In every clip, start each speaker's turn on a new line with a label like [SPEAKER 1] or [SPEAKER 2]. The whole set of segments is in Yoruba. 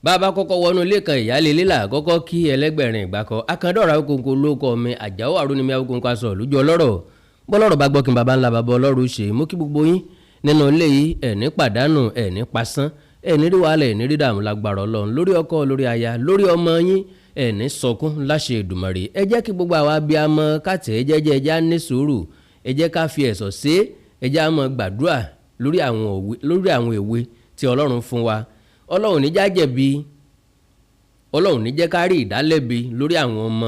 [SPEAKER 1] bàbá kọ́kọ́ wọnú ilé kan ìyáálé lílà kọ́kọ́ kí ẹlẹ́gbẹ̀rin ìgbàkọ́ akandọ́ra okòǹkò lóko mi àjàó àrùnimi okòǹkò aṣọ lójú ọlọ́rọ̀ bọ́lọ́rọ̀ bá gbọ́ kí n bàbá ńlá bàbá ọlọ́run ṣe mú kí gbogbo yín nínú ilé yìí ẹ̀ní pàdánù ẹ̀ní pasán ẹ̀ní rí wàhálà ẹ̀ní rí dààmú lágbára ọlọ́run lórí ọkọ lórí aya lórí ọmọ yín ẹ̀ní sọkún láṣẹ Èdùmàrè ẹ jẹ́ kí gbogbo àwa abiyamọ káàtẹ́ ẹ jẹ́jẹ́ ẹ já ní sùúrù ẹ jẹ́ ká fi ẹ̀sọ̀ ṣe ẹ já mọ́ gbàdúrà lórí àwọn èwe tí ọlọ́run fún wa ọlọ́run ní já jẹ̀bi ọlọ́run ní jẹ́ ká rí ìdálẹ́bi lórí àwọn ọmọ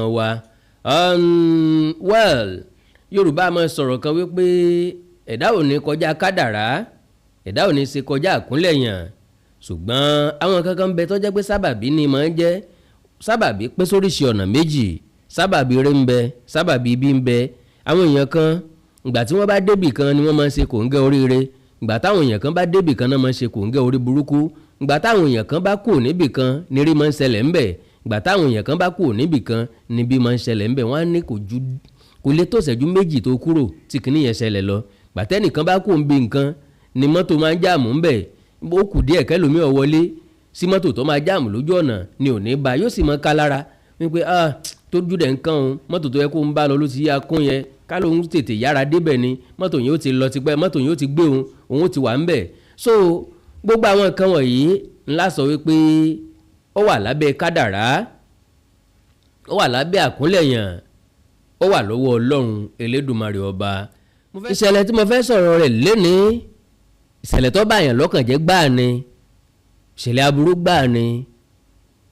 [SPEAKER 1] wa yorùbá máa sọ̀rọ̀ kan wípé ẹ̀dá ò ní kọjá kádàrá ẹ̀dá ò ní ṣe kọjá àkúnlẹ̀yàn ṣùgbọ́n àwọn kankan ń bẹ tó jẹ́ pé sábàbí ni máa ń jẹ́ sábàbí pé sóríṣi ọ̀nà méjì sábàbí rẹ̀ ń bẹ sábàbí ibi ń bẹ àwọn èèyàn kan ìgbà tí wọ́n bá débì kan ni wọ́n máa ń ṣe kòńgẹ́ oríire ìgbà táwọn èèyàn kan bá débì kan náà máa ń ṣe kòńgẹ́ orí burúkú ìgbà táwọn èèyàn kan bá kú níbì kan ni rí máa ń ṣẹlẹ̀ ńbẹ̀ ìgbà táwọn èèyàn kan bá kú níbì kan ni bí máa ń ṣẹlẹ̀ ńbẹ̀ wọ́n á ní kò lè tó ìṣẹ́jú méjì tó kúrò tí kìíní yẹn ṣẹlẹ̀ lọ ìgbà tẹ́nìkan bá kú níbi nǹkan ni mọ́tò máa ń jáàmù ńbẹ̀ ó kù díẹ̀ kẹ́lòmíì ó wọlé sí mọ́tò tó máa jáàmù lójú ọ̀nà ni ò ní bá yóò sì mọ́ ká lára wípé tó júdẹ̀ nǹkan òun mọ́tò tó yẹ kó ń bá lọ ló ti yá kún yẹn ká lóun tètè yára débẹ̀ ni mọ́tò yẹn ó ti lọ tipẹ́ mọ́tò yẹn ó ti gbé òun ó ti wà ńbẹ̀ so gbogbo àwọn nǹkan wọ̀nyí ńlá sọ wípé ó wà lábẹ́ kádàrá ó wà lábẹ́ àkúnlẹ̀yàn ó wà lọ́wọ́ ọlọ́run elédùmarè ọba ìṣẹ̀lẹ̀ tí mo fẹ́ sọ̀rọ̀ rẹ̀ lénìí ìṣẹ̀lẹ̀ tó báyàn lọ́kàn jẹ́ gbáà ni ìṣẹ̀lẹ̀ aburú gbáà ni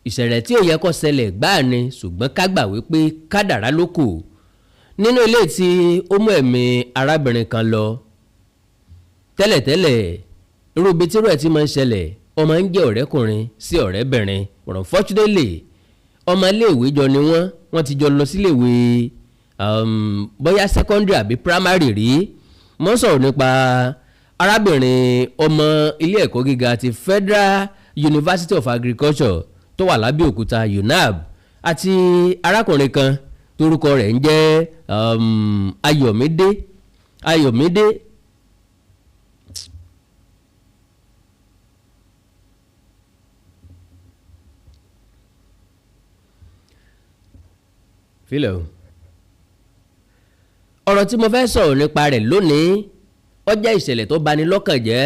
[SPEAKER 1] ìṣẹ̀lẹ̀ tí ò yẹ kó ṣẹlẹ̀ gbáà ni ṣùgbọ́n ká gbà wípé kádàrá ló kù nínú ilé tí ó mú ẹ̀mí arábìnrin kan lọ tẹ́lẹ̀tẹ́lẹ̀ irú ibi tí irú ẹ̀ ti máa ń ṣẹlẹ̀ ọmọ ń jẹ́ ọ̀rẹ́kùnrin sí ọ̀rẹ́bìnrin unfortunately ọmọ iléèwé jọ ni wọ́n ti jọ lọ síléèwé bóyá secondary àbí primary rí mo sọ̀rọ̀ nípa arábìnrin ọmọ ilé ẹ̀kọ́ gíga ti Federal University of Agriculture tó wà lábẹ́òkúta UNAB àti arákùnrin kan torúkọ rẹ̀ ń jẹ́ Ayọ̀mídé fílẹ̀ o ọ̀rọ̀ tí mo fẹ́ sọ̀rọ̀ nípa rẹ̀ lónìí ó jẹ́ ìṣẹ̀lẹ̀ tó bani lọ́kàn jẹ́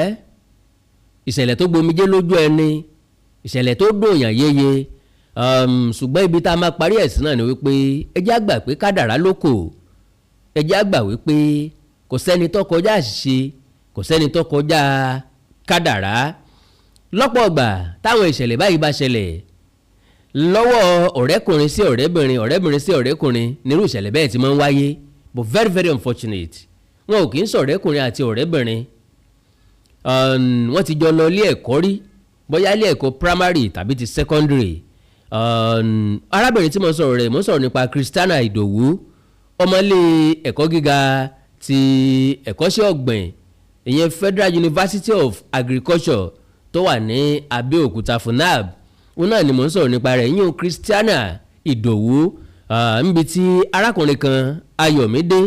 [SPEAKER 1] ìṣẹ̀lẹ̀ tó gbomijé lójú ẹni ìṣẹ̀lẹ̀ tó dùnyàn yéye ṣùgbọ́n ibi tá a máa parí ẹ̀sìn náà ni wípé ẹ jẹ́ á gbà pé kádàrá ló kù ẹ jẹ́ á gbà wípé kò sẹ́ni tó kọjá àṣìṣe kò sẹ́ni tó kọjá kádàrá lọ́pọ̀ ọgbà táwọn ìṣẹ̀lẹ̀ báyìí bá ṣẹlẹ̀ lọ́wọ́ ọ̀rẹ́kùnrin sí ọ̀rẹ́bìnrin ọ̀rẹ́bìnrin sí ọ̀rẹ́kùnrin nírú ìṣẹ̀lẹ̀ bẹ́ẹ̀ ti máa ń wáyé but very very unfortunate wọn ò kì í ṣọ̀rẹ́kùnrin àti ọ̀rẹ́bìnrin wọ́n ti jọ lọ ilé ẹ̀kọ́ rí bóyá ilé ẹ̀kọ́ primary tàbí ti secondary arábìnrin tí mo sọ̀rọ̀ rẹ̀ mo sọ̀rọ̀ nípa Christiana Ìdòwú ọmọlé ẹ̀kọ́ gíga ti ẹ̀kọ́ṣẹ́ ọ̀gbìn ìyẹn Federal University of Agriculture tó wà ní Abẹ́òkúta FUNAB òun náà ni mo ń sọ̀rọ̀ nípa rẹ̀ yín Christiana Ìdòwú níbi tí arákùnrin kan Ayọ̀mídé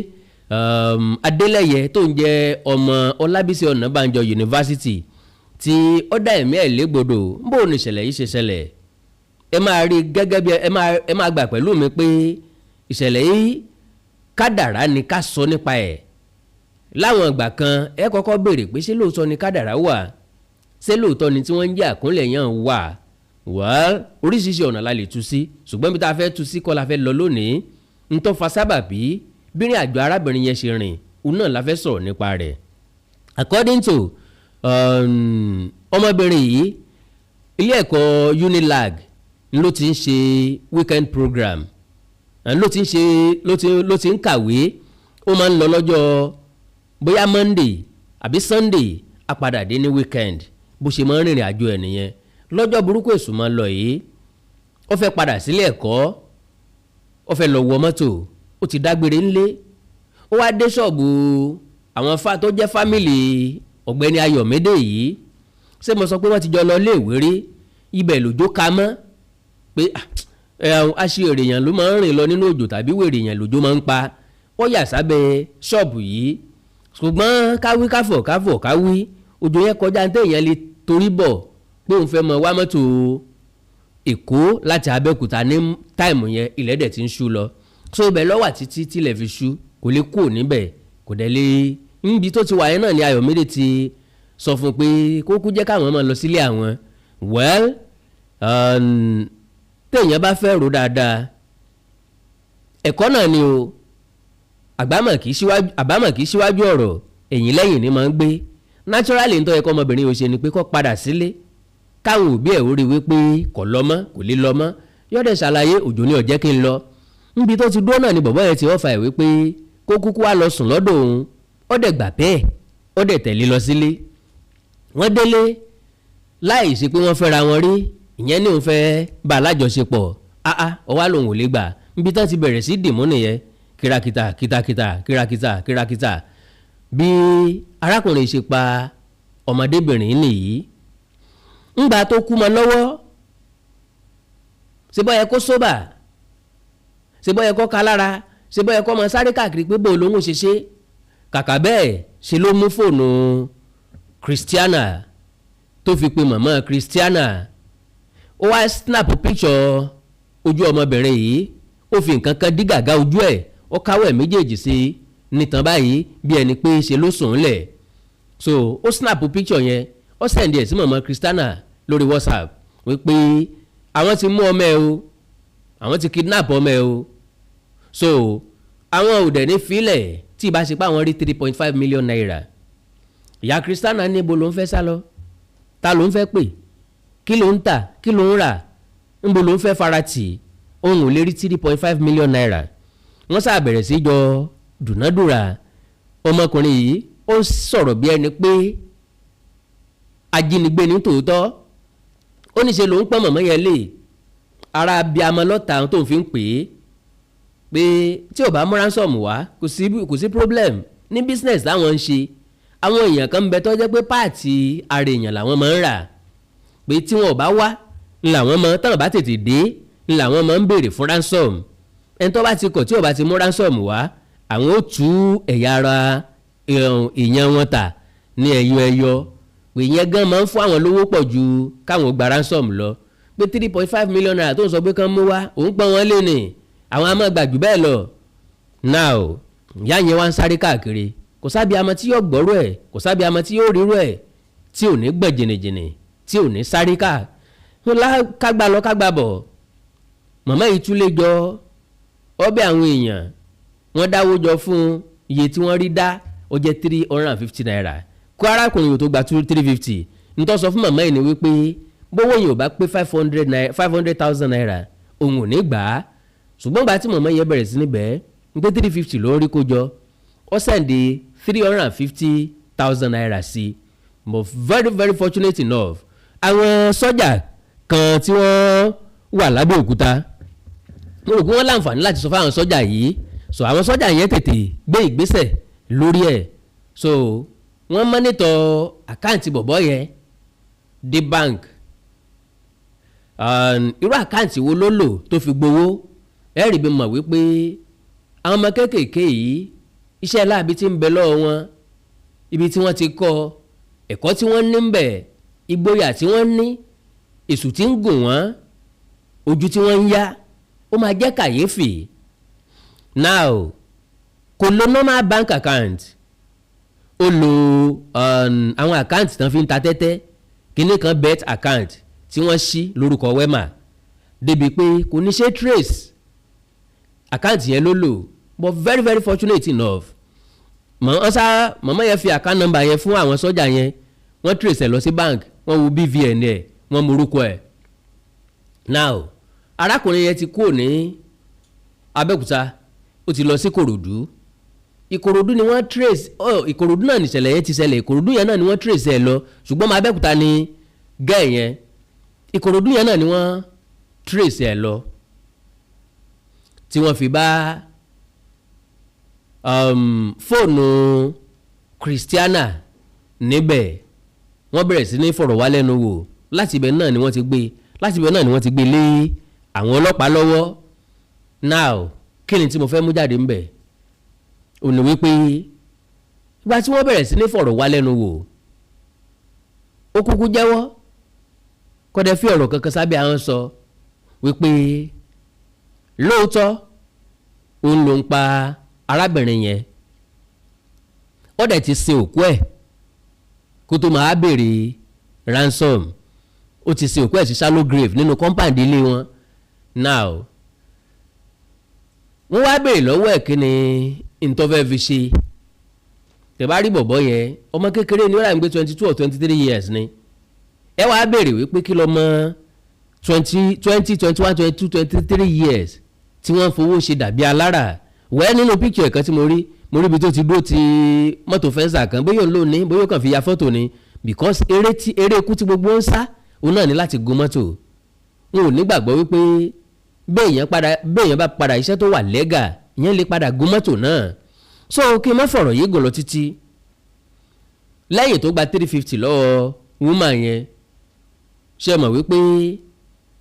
[SPEAKER 1] Adélẹ́yẹ tó ń jẹ́ ọmọ Ọlábísí Ọ̀nàbànjọ University tí ó dá ẹ̀mí ẹ̀ légbodò ń bò ní ìṣẹ̀lẹ̀ yìí ṣe ṣẹlẹ̀ ẹ máa rí gẹ́gẹ́ bí ẹ máa gbà pẹ̀lú mi pé ìṣẹ̀lẹ̀ yìí kádàrá ni ká sọ nípa ẹ̀ láwọn ìgbà kan ẹ kọ́kọ́ béèrè pé ṣé lóòótọ́ ni kádàrá wà ṣé lóòótọ́ ni tí wọ́n ń jẹ́ àkúnlẹ̀yàn wà oríṣiríṣi ọ̀nà la lè tú sí ṣùgbọ́n bí tá a fẹ́ tú sí kọ́ la fẹ́ lọ lónìí ń tó fa sábàbí bírin àjò arábìnrin yẹn ṣe rìn òun náà la fẹ́ sọ̀rọ̀ nípa rẹ̀ according to ọmọbìnrin yìí ilé ẹ̀kọ́ UNILAG ló ti ń ṣe weekend program ló ti ń kàwé ó máa ń lọ lọ́jọ́ bóyá Monday àbí Sunday á padà dé ní weekend bó ṣe máa ń rìnrìn àjò ẹ̀ nìyẹn lọ́jọ́ burúkú èṣù máa ń lọ yìí ó fẹ́ padà sílé ẹ̀kọ́ ó fẹ́ lọ wọ mọ́tò ó ti dágbére ńlé ó wá dé ṣọ́ọ̀bù àwọn tó jẹ́ fámìlì ọ̀gbẹ́ni Ayọ̀mídé yìí ṣé mo sọ pé wọ́n ti jọ lọ léèwé rí ibẹ̀ lòjó ka mọ́ pé aṣèrè èèyàn ló máa ń rìn lọ nínú òjò tàbí wèrè èèyàn lòjó máa ń pa ó yà sábẹ́ ṣọ́ọ̀bù yìí ṣùgbọ́n káwí káfọ̀ káwí òjò yẹn kọjá ní téèyàn lè torí bọ̀ pé òun fẹ́ mọ wá mọ́tò Èkó láti Abẹ́òkúta ní táìmù yẹn ilẹ̀ dẹ̀ ti ń ṣú lọ so ibẹ̀ lọ́wà títí tílẹ̀ fi ṣú kò lè kúrò níbẹ̀ kò dẹ̀ lè níbi tó ti wà yẹn náà ni Ayọ̀mídé ti sọ fún pé kó kú jẹ́ káwọn máa lọ sílé àwọn well téèyàn bá fẹ́ rò dáadáa ẹ̀kọ́ náà ni o àbámọ̀ kì í síwájú ọ̀rọ̀ ẹ̀yìn lẹ́yìn ni máa ń gbé naturally nítorí ẹ̀kọ́ ọmọbìnrin yóò ṣe ni pé kó padà sílé káwọn òbí ẹ̀ rí wípé kò lọ mọ́ kò lè lọ mọ́ yọ́dẹ̀ ṣàlàyé òjò ní ọ̀jẹ́ kí n lọ níbi tó ti dúró náà ni bọ̀bọ́ yẹn ti ọ̀fà ẹ̀ wípé kó kúkú wá lọ sùn lọ́dọ̀ òun ó dẹ̀ gbà bẹ́ẹ̀ ó dẹ̀ tẹ̀lé lọ sílé wọ́n délé láì sí pé wọ́n fẹ́ra wọn rí ìyẹn ní òun fẹ́ bá alájọṣepọ̀ ọwá lòun ò lè gbà níbi tán ti bẹ̀rẹ̀ sí dìmú nìyẹn kìràkìtà bí arákùnrin ṣe pa ọmọdébìnrin nìyí ńgbà tó kú mọ́ lọ́wọ́ ṣe bọ́ yẹ kó sóbà ṣe bọ́ yẹ kó kalára ṣe bọ́ yẹ kó mọ sáré káàkiri pé bó lóhùn ṣe ṣe kàkà bẹ́ẹ̀ ṣe ló mú fóònù Christiana tó fi pe màmá Christiana ó wá snap picture ojú ọmọbìnrin yìí ó fi nǹkan kan dí gàgá ojú ẹ̀ ó káwọ́ ẹ̀ méjèèjì sí nìtàn báyìí bí ẹni pé ṣe ló sùn lẹ̀ so ó snap picture yẹn ó sẹ̀ndì ẹ̀ sí màmá Christiana lórí WhatsApp wípé àwọn ti mú ọmọ ẹ o àwọn ti kidnap ọmọ ẹ o so àwọn ò dẹ̀ ní filẹ̀ tí ìbá ṣe pé àwọn rí 3.5 million naira ìyá Christiana níbo ló ń fẹ́ sá lọ ta ló ń fẹ́ pè kí ló ń tà kí ló ń rà níbo ló ń fẹ́ faratì òun ò lè rí 3.5 million naira wọ́n sá bẹ̀rẹ̀ sí jọ dùnádùrà ọmọkùnrin yìí ó sọ̀rọ̀ bí ẹni pé ajínigbé ní tòótọ́ ó ní ṣe ló ń pọ́n mọ̀mọ́ yẹn lè ara abiyamọ lọ́ta tó ń fi ń pè é pé tí ò bá mú ransom wá kò sí problem ní business táwọn ń ṣe àwọn èèyàn kan ń bẹ tó jẹ́ pé páàtì ara èèyàn làwọn máa ń rà pé tí wọn ò bá wá làwọn máa tán bá tètè dé làwọn máa ń béèrè fún ransom ẹni tó bá ti kọ̀ tí ò bá ti mú ransom wá àwọn ó tú ẹ̀yà ara èèyàn wọn tà ní ẹyọ pé ìyẹn gan máa ń fún àwọn lówó pọ̀ ju káwọn gba ransom lọ pé 3.5 million naira tó ń sọ pé kán mú wá òun pọ́n wọn lé ní àwọn á máa gbà jù bẹ́ẹ̀ lọ now ìyá yẹn wá ń sáré káàkiri kò sábì amọ tí yóò gbọ́rọ̀ ẹ̀ kò sábì amọ tí yóò rírọ̀ ẹ̀ tí ò ní gbọ̀n jìnnìjìnnì tí ò ní sáré kágbá lọ kágbá bọ̀ màmá yìí túlé jọ ọbẹ̀ àwọn èèyàn wọ́n dáwó jọ fún iye tí wọ́n rí dá ó jẹ́ 350 naira kó arákùnrin yóò tó gba 350 nítorí sọ fún màmá yìí ni wípé bówó yìí ò bá pé 500,000 naira òun ò ní gbà á ṣùgbọ́n gbà tí màmá yẹn bẹ̀rẹ̀ sí níbẹ̀ ń pé 350 ló ń rí kó jọ ó sẹ́ndì 350,000 naira sí but very very fortunate enough àwọn sọ́jà kan tí wọ́n wà lábẹ́òkúta mo rò pé wọ́n láǹfààní láti sọ fáwọn sọ́jà yìí so àwọn sọ́jà yẹn tètè gbé ìgbésẹ̀ lórí ẹ̀ so wọ́n mọ́nítọ̀ àkáǹtì bọ̀bọ́ yẹn dé bank irú àkáǹtì wo ló lò tó fi gbowó ẹ̀rì bí mọ̀ wípé àwọn ọmọ kéékèèké yìí iṣẹ́ láabi tí ń bẹ lọ́wọ́ wọn ibi tí wọ́n ti kọ́ ẹ̀kọ́ tí wọ́n ní ń bẹ ìgboyà tí wọ́n ní èṣù tí ń gùn wọ́n ojú tí wọ́n ń yá ó máa jẹ́ kàyéfì now kò lo normal bank account ó lo àwọn account tán fi ń ta tẹ́tẹ́ kíní kan bet account tí wọ́n ṣí lórúkọ Wema débi pé kò ní ṣe trace account yẹn ló lò but very very fortunate enough màmá yẹn fi account number yẹn fún àwọn sọ́jà yẹn wọ́n trace ẹ̀ lọ sí bank wọ́n wo BVN ẹ̀ wọ́n mú orúkọ ẹ̀ now arákùnrin yẹn ti kúrò ní Abẹ́òkúta ó ti lọ sí Ìkòròdú ni wọ́n trace Ìkòròdú náà nìṣẹ̀lẹ̀ yẹn ti ṣẹlẹ̀ Ìkòròdú yẹn náà ni wọ́n trace ẹ̀ lọ ṣùgbọ́n ọmọ Abẹ́òkúta ni gẹ́ẹ̀ yẹn Ìkòròdú yẹn náà ni wọ́n trace ẹ̀ lọ tí wọ́n fi bá fóònù Christiana níbẹ̀ wọ́n bẹ̀rẹ̀ sí ní fọ̀rọ̀wálẹ́nuwò láti ibẹ̀ náà ni wọ́n ti gbé lé àwọn ọlọ́pàá lọ́wọ́ now kí ni tí mo fẹ́ mú jáde ńbẹ̀ òní wípé ìgbà tí wọ́n bẹ̀rẹ̀ sí ní fọ̀rọ̀wálẹ́nuwò ó kúkú jẹ́wọ́ kọ́dẹ̀ fi ọ̀rọ̀ kankan sábẹ́ àwọn sọ wípé lóòótọ́ òun ló ń pa arábìnrin yẹn ó dẹ̀ ti sin òkú ẹ̀ kó tó máa béèrè ransom ó ti sin òkú ẹ̀ sí shallow grave nínú compound ilé wọn. Now wọ́n wá béèrè lọ́wọ́ ẹ̀ kí ni ntọ́fẹ́ fi ṣe tẹ̀bá rí bọ̀bọ̀ yẹn ọmọ kékeré ni ó rà ń gbé 22 or 23 years ni ẹ wá béèrè wípé kí lọ́mọ 20 21 22 23 years tí wọ́n fowó ṣe dàbí alára wẹ́ẹ́ nínú picture ẹ̀kan tí mo rí ibi tó ti dúró ti mọ́tò fẹ́ǹsà kan bóyá òun ló ní bóyá ó kàn fi ya fọ́tò ni because eré ikú tí gbogbo ń sá òun náà ní láti gun mọ́tò n ò nígbàgbọ́ wípé béèyàn bá padà iṣẹ́ tó wà lẹ́gà ìyẹn lè padà gun mọ́tò náà so kí n má fọ̀rọ̀ yìí gùn lọ títí lẹ́yìn tó gba 350 lọ́wọ́ woman yẹn ṣe mọ̀ wípé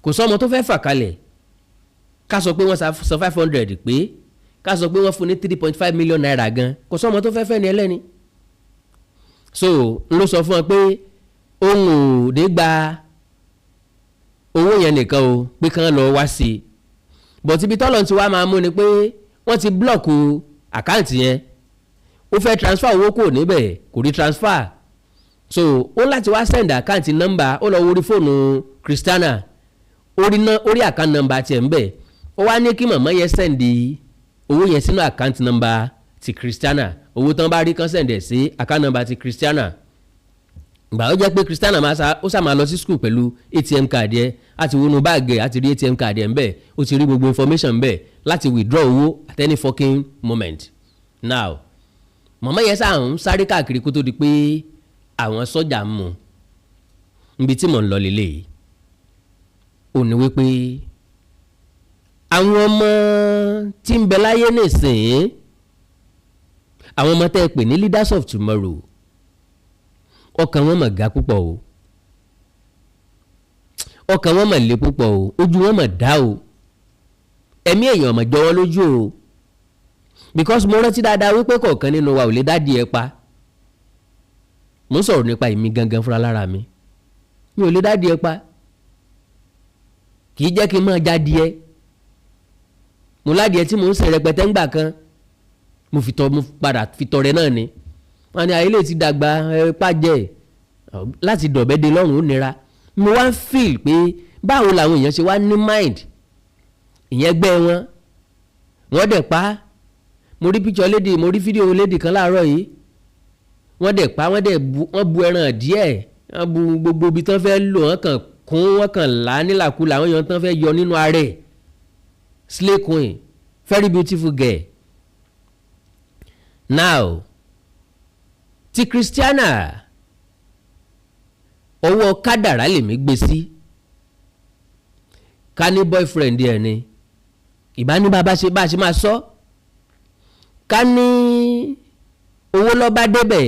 [SPEAKER 1] kò sọ́mọ tó fẹ́ fà kalẹ̀ ká sọ pé wọ́n san 500 pé ká sọ pé wọ́n fún ní 3.5 million naira gan kò sọ́mọ tó fẹ́ fẹ́ ni ẹlẹ́ni so n ló sọ fún ọ pé òun ò dé gba owó yẹn nìkan o pé kán lọ wá sí i but ibi tọ́lọ̀ ti wá máa mú ni pé wọ́n ti blọ́ọ̀kù àkáǹtì yẹn ó fẹ́ transfer owó kò níbẹ̀ kò rí transfer so ó láti wá send àkáǹtì nọ́mbà ó lọ wọrí fóònù Christiana orí àkáǹtì nọ́mbà tiẹ̀ ń bẹ̀ ó wá ní kí màmá yẹn send owó yẹn sínú àkáǹtì nọ́mbà ti Christiana owó tán bá rí kán send ẹ̀ sí àkáǹtì nọ́mbà ti Christiana gbà ó jẹ́ pé Christiana ó sá máa lọ sí school pẹ̀lú ATM card yẹ àti wọnú báàgì àti rí ATM card yẹ ń bẹ̀ ó ti rí gbogbo information ń bẹ̀ láti withdraw owó at any fucking moment. Now màmá yẹn sáà ń sáré káàkiri kó tó di pé àwọn sọ́jà ń mú níbi tí mò ń lọ lélẹ̀ yìí ó ní wípé àwọn ọmọ tí ń bẹ láyé nìsín àwọn ọmọ tẹ́ ẹ pè ní leaders of tomorrow ọkàn wọn mà ga púpọ̀ o ọkàn wọn mà le púpọ̀ o ojú wọn mà dá o ẹ̀mí èèyàn mà jọ wọ́n lójú o because mo rántí dáadáa wípé kọ̀ọ̀kan nínú wa ò lè dá díẹ̀ pa mo ń sọ̀rọ̀ nípa èmi gangan fúnra lára mi ò lè dá díẹ̀ pa kì í jẹ́ kí n máa já díẹ̀ mo ládìẹ tí mo ń sìn rẹpẹtẹ ńgbà kan mo padà fi tọrẹ náà ni wọn ni àyílẹ̀ ti dàgbà pàjẹ́ láti dọ̀bẹ́dẹ lọ́rùn ó nira mo wá ń feel pé báwo làwọn èèyàn ṣe wá ní mind ìyẹn gbẹ́ wọ́n dẹ̀ pa mo rí picture lady mo rí fídíò lady kan láàárọ̀ yìí wọ́n dẹ̀ pa wọ́n bu ẹran díẹ̀ wọ́n bu gbogbo ibi tán fẹ́ lò wọ́n kàn kún wọ́n kàn là nílàkulà àwọn èèyàn tán fẹ́ yọ nínú ààrẹ slay queen very beautiful girl. Now ti Christiana ọwọ́ kádàrá lèmi gbé sí ká ní boyfriend ẹ̀ ni ìbá ní bá a ṣe máa sọ ká ní owó lọ́ba débẹ̀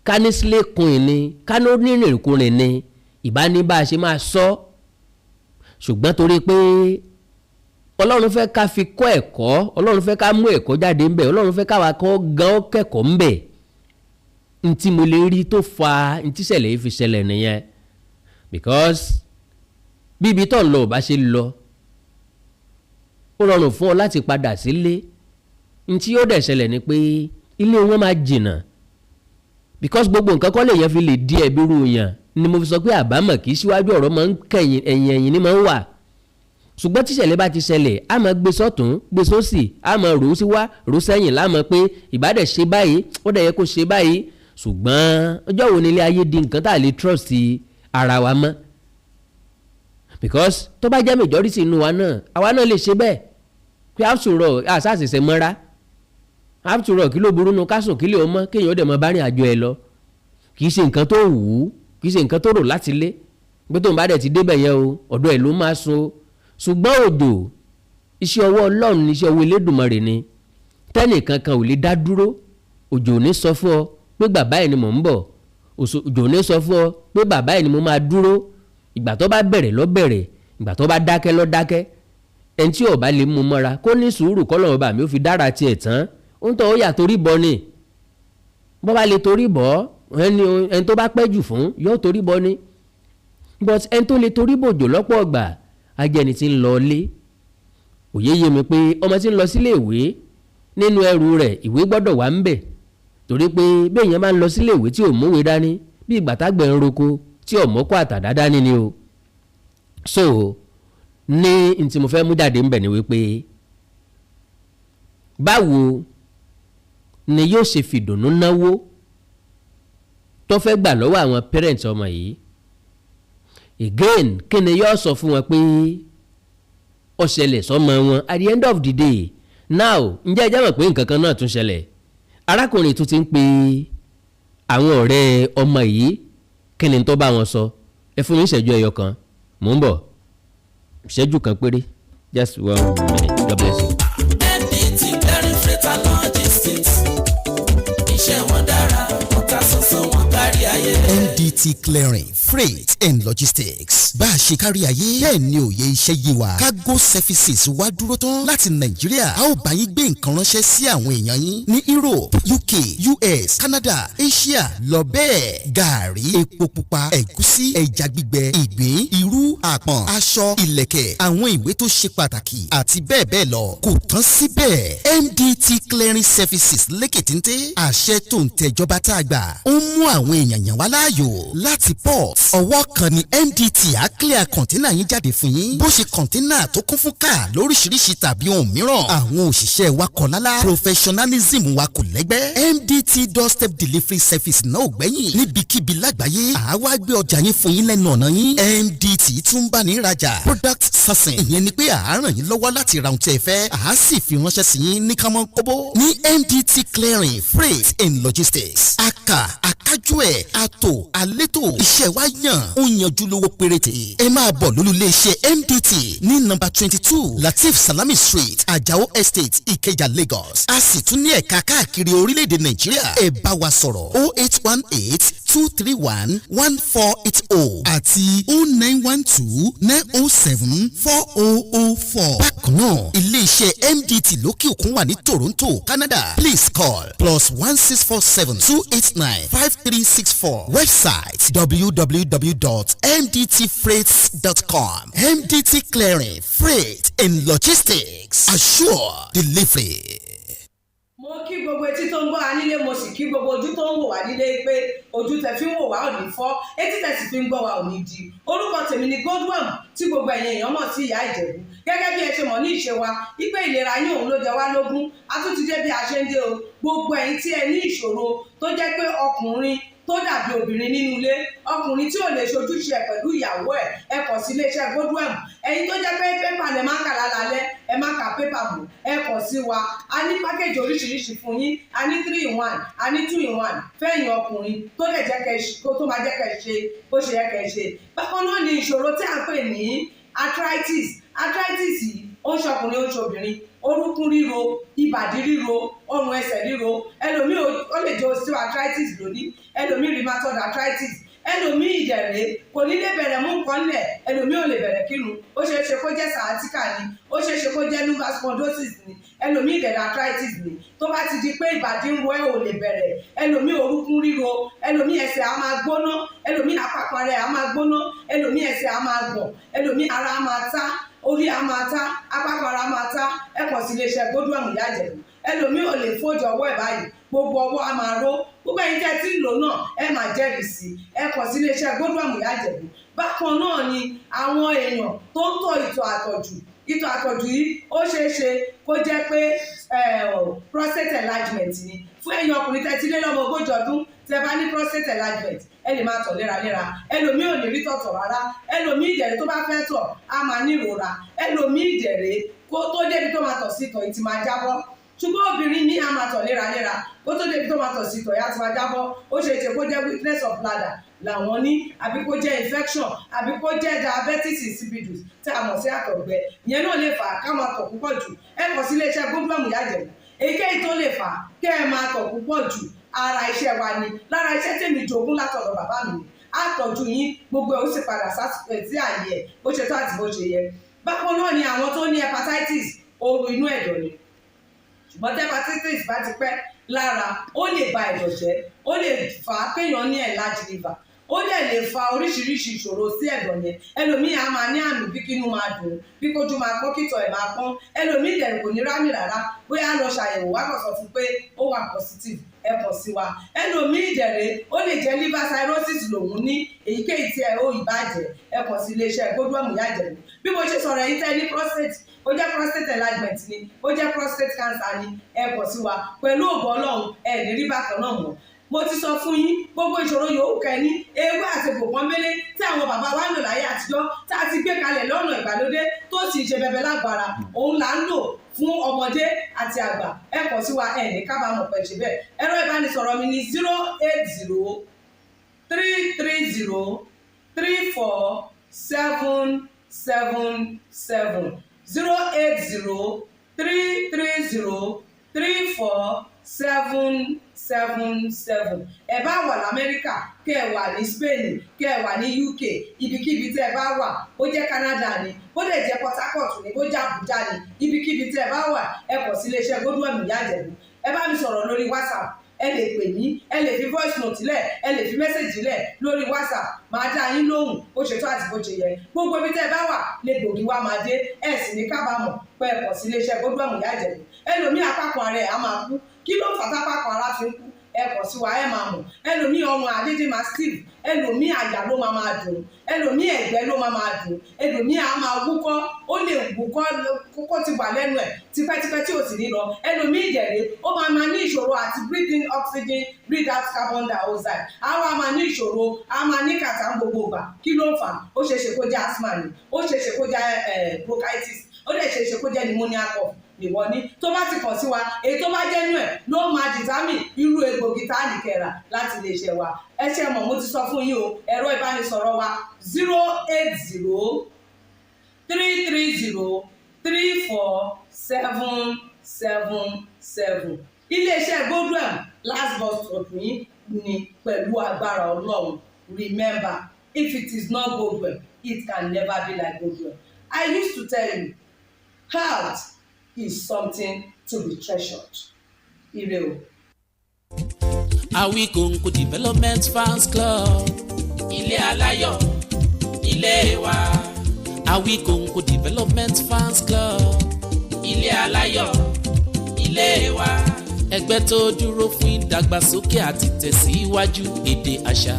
[SPEAKER 1] ká ní slay queen ni ká ní onírìnkùnrin ni ìbá ní bá a ṣe máa sọ ṣùgbọ́n torí pé ọlọ́run fẹ́ ká fi kọ́ ẹ̀kọ́ ọlọ́run fẹ́ ká mú ẹ̀kọ́ jáde ńbẹ̀ ọlọ́run fẹ́ káwa kọ́ gan kẹ́kọ̀ọ́ ńbẹ̀ ntí mo lè rí tó fa ntí ṣẹlẹ̀ yìí fi ṣẹlẹ̀ nìyẹn because bíbi tó ń lọ ò bá ṣe lọ ó rọrùn fún ọ láti padà sílé ntí yóò dẹ̀ ṣẹlẹ̀ ni pé ilé wọn máa jìnnà because gbogbo nǹkan kọ́ lè yẹn fi lè di ẹ̀bí ru yàn ni mo fi sọ pé àbámọ̀ kì í síwájú ọ̀rọ̀ máa ń kẹ̀yìn ẹ̀yìn ni máa ń wà ṣùgbọ́n tíṣẹ̀lẹ̀ bá ti ṣẹlẹ̀ a máa gbé sọ́tún gbé sósì a máa rò ó sí wá rò ó sẹ́yìn láàmọ́ pé ìbádẹ̀ ṣe báyìí ó dẹ̀ yẹ kó ṣe báyìí ṣùgbọ́n ọjọ́ wo ni ilé ayé di nǹkan tá a lè trust ara wa mọ́ because tó bá jẹ́ majority inú wa náà àwa náà lè ṣe bẹ́ẹ̀ pé after all àṣàṣìṣẹ́ mọ́ra after all kí ló burú nu kásùn kí lè ọmọ kéèyàn ó dẹ̀ mọ́ bá rìn àjò ẹ̀ lọ kì í ṣe nǹkan tó wù ú kì í ṣe nǹkan tó rò láti lé pé tóun bá dẹ̀ ti débẹ̀ yẹn o ọ̀dọ̀ ẹ̀ ló máa sun o ṣùgbọ́n òjò iṣẹ́ ọwọ́ Ọlọ́run ní iṣẹ́ ọwọ́ Elédùmarè ni tẹ́nìkan kan ò lè dá dúró òjò ò ní sọ fún ọ pé bàbá ẹ̀ ni mò ń bọ̀ òjò ò ní sọ fún ọ pé bàbá ẹ̀ ni mo máa dúró ìgbà tó bá bẹ̀rẹ̀ lọ bẹ̀rẹ̀ ìgbà tó bá dákẹ́ lọ dákẹ́ ẹni tí ò bá lè mú mọ́ra kó ní sùúrù k'Ọlọ́run bá mi ó fi dára tiẹ̀ tán ó ń tọ́ ó yà torí bọ́ ni bọ́ bá lè torí bọ́ ẹni tó bá pẹ́ jù fún yóò torí bọ́ ni but ẹni tó lè torí bòjò lọ́pọ̀ ọgbà á jẹ́ ẹni tí ń lọ ilé. òye yé mi pé ọmọ tí ń lọ sílé ìwé nínú ẹrù rẹ̀ ìwé gbọ́dọ̀ wà ń bẹ̀, torí pé béèyàn máa ń lọ sílé ìwé tí ò múwé dání bí ìgbà tágbẹ̀ ń roko tí ò mọ́kọ́ àtàdá dání ni o. so ní n tí mo fẹ́ mú jáde ń bẹ̀ ni wípé báwo ni yóò ṣe fìdùnnú náwó tó fẹ́ gbà lọ́wọ́ àwọn parents ọmọ yìí. again kí ni yóò sọ fún wọn pé ó ṣẹlẹ̀ sọ́mọ wọn at the end of the day. now ǹjẹ́ ẹ jẹ́ mọ̀ pé nǹkan kan náà tún ṣẹlẹ̀. arákùnrin tún ti ń pe àwọn ọ̀rẹ́ ọmọ yìí, kí ni tó bá wọn sọ. ẹ fún mi ìṣẹ́jú ẹyọ kan, mò ń bọ̀, ìṣẹ́jú kan péré, just 1 minute. God bless you.
[SPEAKER 2] NDT Clearing Freight and Logistics, iṣẹ́ wọn dára, wọ́n ta sọ́sọ́ wọn kárí ayé.
[SPEAKER 3] NDT Clearing Freight and Logistics, bá a ṣe kárí ayé bẹ́ẹ̀ ni òye iṣẹ́ yé wa. cargo services wá dúró tán láti Nàìjíríà. a ó bá yín gbé nǹkan ránṣẹ́ sí àwọn èèyàn yín ní Europe, UK, US, Canada, Asia lọ bẹ́ẹ̀. gàárì, epo pupa, ẹ̀gúsí, ẹja gbígbẹ, ìgbín, irú, àpọ̀n, aṣọ, ìlẹ̀kẹ̀, àwọn ìwé tó ṣe pàtàkì àti bẹ́ẹ̀ bẹ́ẹ̀ lọ. kò tán síbẹ̀, MDT Clearing Services lékètéńté àṣẹ tó ń tẹ̀jọba tá a gbà ó ń mú àwọn èèyàn yàn wá láàyò láti port. ọwọ́ kan ni MDT á clear kọ̀ńténà yín jáde fún yín. bó ṣe kọ̀ńténà tó kún fún káà lóríṣiríṣi tàbí ohun mìíràn. àwọn òṣìṣẹ́ wa kọ̀ lálá, professionalism wa kò lẹ́gbẹ́. MDT doorstep delivery service náà ò gbẹ́yìn níbikíbi lágbàáyé. àwa gbé ọjà yín fún yín lẹ́nu ọ̀nà yín. MDT tún bá ní ìrajà product sourcing, ìyẹn ni pé à á ràn yín lọ́wọ́ láti ra ohun tí ẹ fẹ́, à á sì fi ránṣẹ́ sí yín ní kánmọ́ kóbó. ní MDT Clearing Freight and Logistics, akájú ẹ̀ àtò àlétò iṣẹ́ wa yàn ó yanjú lówó péréte. ẹ máa bọ̀ lólulẹ̀ iṣẹ́ MDT ní nọ́mbà 22 Latif Salami Street, Ajao Estate, Ikeja, Lagos. a sì tún ní ẹ̀ka káàkiri orílẹ̀-èdè Nàìjíríà. ẹ bá wa sọ̀rọ̀ 0818-231-1480 àti 0912-907-4004. bákan náà ilé-iṣẹ́ MDT lókè òkun wà ní Toronto, Canada. please call +16472895364. website www.mdtfreights.com. MDT Clearing Freight and Logistics, assure delivery.
[SPEAKER 4] mo kí gbogbo etí tó ń gbọ́ wa nílé, mo sì kí gbogbo ojú tó ń wò wá nílé pé ojú tẹ fi ń wò wá ò ní fọ́, etí tẹ sì fi ń gbọ́ wa ò ní di. orúkọ tèmi ni Godwin tí gbogbo ẹ̀yin èèyàn mọ̀ sí ìyá Ìjẹ̀bú. gẹ́gẹ́ bí ẹ ṣe mọ̀ ní ìṣe wa wípé ìlera yín òun ló jẹ wá lógún. a tún ti dé bí a ṣe ń dé o. gbogbo ẹ̀yin tí ẹ ní ìṣòro tó jẹ́ pé ọkùnrin tó dàbí obìnrin nínú ilé, ọkùnrin tí ò lè ṣojúṣe ẹ̀ pẹ̀lú ìyàwó ẹ̀, ẹ kàn sí iléeṣẹ́ Godwin. ẹ̀yin tó jẹ́ pé pépà lẹ máa ń kà lálálẹ́, ẹ má ka pépà mọ́, ẹ kàn sí wa. a ní pákéjì oríṣiríṣi fún yín, a ní 3-in-1, a ní 2-in-1 fẹ́yìn ọkùnrin tó lè jẹ́ kẹ́ tó máa jẹ́ kẹ́ ṣe bó ṣe yẹ kẹ́ ṣe. bákan náà ni ìṣòro tí a ń pè ní arthritis yìí ó ń ṣọkùnrin ó ń ṣobìnrin, orúnkún ríro, ìbàdí ríro, ọrùn ẹsẹ̀ ríro, ẹlòmíì ó lè jẹ́ osteoarthritis lónìí, ẹlòmíì rheumatoid arthritis, ẹlòmíì ìdẹ̀rẹ̀ kò ní lè bẹ̀rẹ̀ mú nǹkan lẹ̀, ẹlòmíì ò lè bẹ̀rẹ̀ kírun, ó ṣeé ṣe kó jẹ́ sciatica ni, ó ṣeé ṣe kó jẹ́ lumbar spondylosis ni, ẹlòmíì ìdẹ̀rẹ̀ arthritis ni. tó bá ti di pé ìbàdí ń wọ ẹ̀ ò lè bẹ̀rẹ̀, ẹlòmíì orúnkún ríro, ẹlòmíì ẹsẹ̀ á máa gbóná, ẹlòmíì àpapọ̀ rẹ̀ á máa gbóná, ẹlòmíì ẹsẹ̀ á máa gbọ̀n, ẹlòmíì ara á máa tá, orí á máa tá, àpapọ̀ ara á máa tá. ẹ kàn sí iléeṣẹ́ Godwin ìyá Ìjẹ̀bú. ẹlòmíì ò lè fojú ọwọ́ ẹ̀ báyìí, gbogbo ọwọ́ á máa ró. gbogbo ẹ̀yin tẹ́ tí ń lò náà ẹ máa jẹ́rìí sí. ẹ kàn sí iléeṣẹ́ Godwin ìyá Ìjẹ̀bú. bákan náà ni àwọn èèyàn tó ń tọ̀ ìtọ̀ àtọ̀jù yìí ó ṣeé ṣe kó jẹ́ pé prostate enlargement ni. fún ẹ̀yin ọkùnrin tẹ́ ti lé lọ́mọ 40 ọdún tẹ́ bá ní prostate enlargement, ẹ lè máa tọ̀ léraléra. ẹlòmíì ò lè rí tọ̀tọ̀ rárá, ẹlòmíì ìdẹ̀rẹ̀ tó bá fẹ́ tọ̀ á máa ní ìrora, ẹlòmíì ìdẹ̀rẹ̀ kó tó débi tó máa tọ̀ sí ìtọ̀ ìtì máa jábọ́. ṣùgbọ́n obìnrin ní á máa tọ̀ léraléra, kó tó débi tó máa tọ̀ sí ìtọ̀ ìyá ti máa jábọ́. ó ṣe é ṣe kó jẹ́ weakness of bladder làwọn ní, àbí kó jẹ́ infection, àbí kó jẹ́ diabetes insipidus tí a mọ̀ sí àtọ̀gbẹ. ìyẹn náà lè fà á ká máa tọ̀ púpọ̀ jù. ẹ kàn sí iléeṣẹ́ Godwin ìyá Ìjẹ̀bú. èyíkéyìí tó lè fà á kẹ́ ẹ máa tọ̀ púpọ̀ jù, ara iṣẹ́ wa ni, lára iṣẹ́ tèmi jogún látọ̀dọ̀ bàbá mi. àtọ̀jú yín gbogbo ẹ̀ ó sì padà sí àyè ẹ̀ bó ṣe tó àti bó ṣe yẹ. bákan náà ni àwọn tó ní hepatitis, ooru inú ẹ̀dọ̀ ni. ṣùgbọ́n tí hepatitis bá ti pẹ́ lára, ó lè ba ẹ̀dọ̀ jẹ́, ó lè fà á kéèyàn ní enlarged liver, ó ó dẹ̀ lè fa oríṣiríṣi ìṣòro sí ẹ̀dọ̀ yẹn. Ẹlòmíì á máa ní àmì bí kínú máa dùn, bí kójú máa pọ́n, kítọ̀ ẹ̀ máa pọ́n. Ẹlòmíì dẹ̀ kò ní rámì rárá, bóyá lọ ṣàyẹ̀wò wá kàn sọ fún pé ó wà positive, ẹ kàn sí wa. Ẹlòmíì dẹ̀rẹ̀ ó lè jẹ́ liver cirrhosis lòun ní, èyíkéyìí tí ẹ ó ìbàjẹ́, ẹ kàn sí iléeṣẹ́ Godwin Ìyá Ìjẹ̀bú. Bí mo ṣe sọ̀rọ̀ yìí tẹ́ ní prostate, ó jẹ́ prostate enlargement ni, ó jẹ́ prostate cancer ni, ẹ kàn sí wa. Pẹ̀lú ògo Ọlọ́run ẹ ní rí bákan náà mọ́. Mo ti sọ fún yín gbogbo ìṣòro yòówù kẹ́ni ewé àti gbòǹkan mélé tí àwọn bàbá wa ń lò láyé àtijọ́ tá a ti gbé kalẹ̀ lọ́nà ìgbàlódé tó sì ṣe bẹbẹ lágbára, òun là ń lò fún ọmọdé àti àgbà. Ẹ kàn sí wa ẹ ní kábàámọ̀ pẹ̀ ṣe bẹ́ẹ̀. Ẹ̀rọ ìbánisọ̀rọ̀ mi ni 080 330 34777 080 330 34777. Ẹ bá wà l'Amẹ́ríkà, kẹ́ ẹ wà ní Spain, kẹ́ ẹ wà ní UK, ibikíbi tí ẹ bá wà, bó jẹ́ Canada ni, bó dẹ̀ jẹ́ Port Harcourt ni, bó jẹ́ Abuja ni, ibikíbi tí ẹ bá wà, ẹ kàn sí iléeṣẹ́ Godwin Ìyá Ìjẹ̀bú. Ẹ bá mi sọ̀rọ̀ lórí WhatsApp, ẹ lè pè mí, ẹ lè fi voice note lẹ̀, ẹ lè fi message lẹ̀ lórí WhatsApp, máa dá yín lóhùn bó ṣe tó àti bó ṣe yẹ. Gbogbo ibi tẹ́ ẹ bá wà lè gbòógì wá máa dé, ẹ sì ní kábàámọ̀ pé ẹ kàn sí iléeṣẹ́ Godwin Ìyá Ìjẹ̀bú. Ẹlòmíì apákan ara ẹ̀ á máa kú, kí ló fà tápákan ara fi ń kú? Ẹ kàn sí wa ẹ máa mọ̀. Ẹlòmíì ọrùn àdédé máa steve, ẹlòmíì àyà ló máa dùn, ẹlòmíì ẹ̀gbẹ́ ló máa dùn, ẹlòmíì á máa wúkọ́, ó lè wúkọ́ kókó ti wà lẹ́nu ẹ̀ tipẹ́tipẹ́ tí ò sì ní lọ. Ẹlòmíì ìdẹ̀rẹ̀ ó máa ní ìṣòro àti breathe in oxygen, breathe out carbon dioxide. Àwa máa ní ìṣòro, a máa ní kàtà gbogbo ìgbà. Kí ló ń fà? Ó ṣeéṣe kó jẹ́ asthma ni, ó ṣeéṣe kó jẹ́ bronchitis, ó dẹ̀ ṣeéṣe kó jẹ́ pneumonia cough ìwọ ní. Tó bá ti kàn sí wa, èyí tó bá jẹ́ nú ẹ̀ ló máa determine irú egbògi tá a ní kẹ́ra láti lè ṣe wa. Ẹ ṣe mọ̀, mo ti sọ fún yín o, ẹ̀rọ ìbánisọ̀rọ̀ wa 080 330 34777. Iléeṣẹ́ Godwin last bus stop yín ni pẹ̀lú agbára Ọlọ́run. Remember, if it is not Godwin, it can never be like Godwin. I used to tell you, health is something to be treasured. Ire o.
[SPEAKER 2] Awikonko Development Fans Club, ilé aláyọ̀, ilé wa. Awikonko Development Fans Club, ilé aláyọ̀, ilé wa. Ẹgbẹ́ tó dúró fún ìdàgbàsókè àti tẹ̀síwájú èdè àṣà